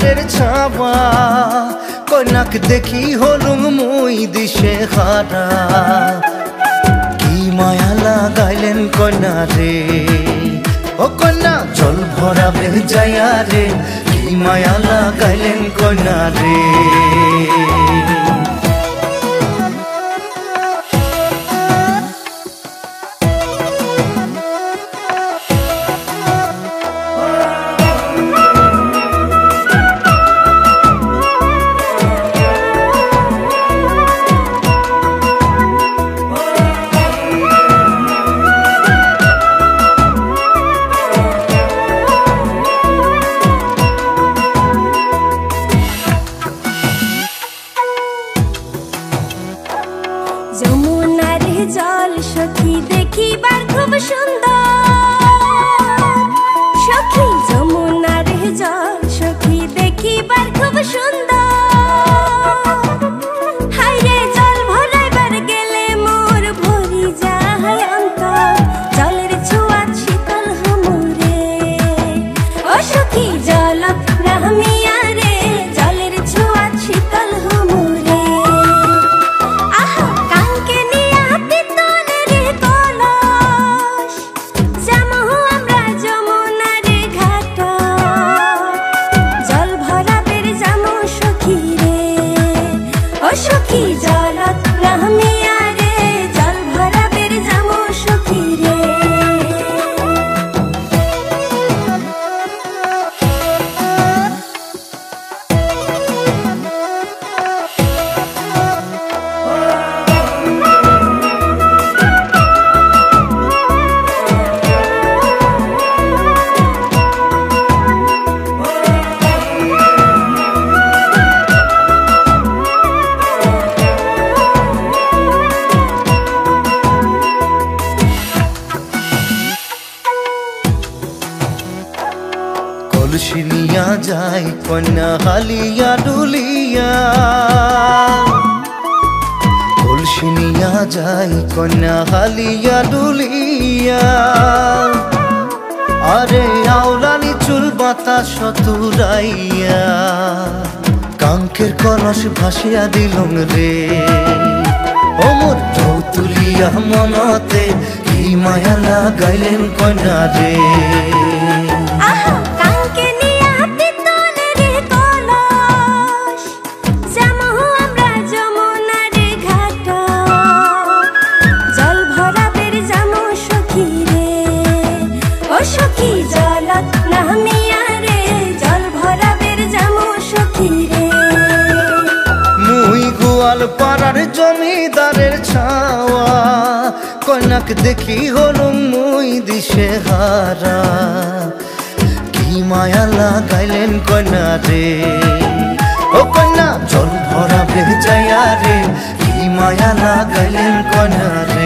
জমিদারের ছাওয়া কন্যাক দেখি হলুম মুই দিশে হারা কি মায়া লাগাইলেন কন্যা রে ও কন্যা জল ভরা বেজায়া রে কি মায়া লাগাইলেন কন্যা রে যমুনার জল সখী দেখিবার খুব সুন্দর সখী যমুনার জল সখী দেখিবার খুব সুন্দর হায়রে জল ভরাইবার গেলে মোর ভরি যায় অন্তর জলের ছোঁয়া শীতল হামুরে ও সখী জল রামিয়া রে জলের ছোঁয়া শীতল হামুরে সখী জলত রামিয়া রে জল ভরাবের যামু সখী রে কলসি নিয়া যায় কন্যা হালিয়া ডুলিয়া কলসি নিয়া যায় কন্যা হালিয়া ডুলিয়া আরে আওলানি চুল বাতাস তুরাইয়া কাঙ্কের কলস ভাসিয়া দিলুম রে ও মোর ঢৌ তুলিয়া মনতে কি মায়া লাগাইলেন কন্যা রে সখী জলত নামিয়া রে জল ভরাবের যামু সখী রে মুই গোয়াল পাড়ার জমিদারের ছাওয়া কন্যাক দেখি হলুম মুই দিশে হারা কি মায়া লাগাইলেন কন্যা রে ও কন্যা জল ভরা বেজায়া রে কি মায়া লাগাইলেন কন্যা রে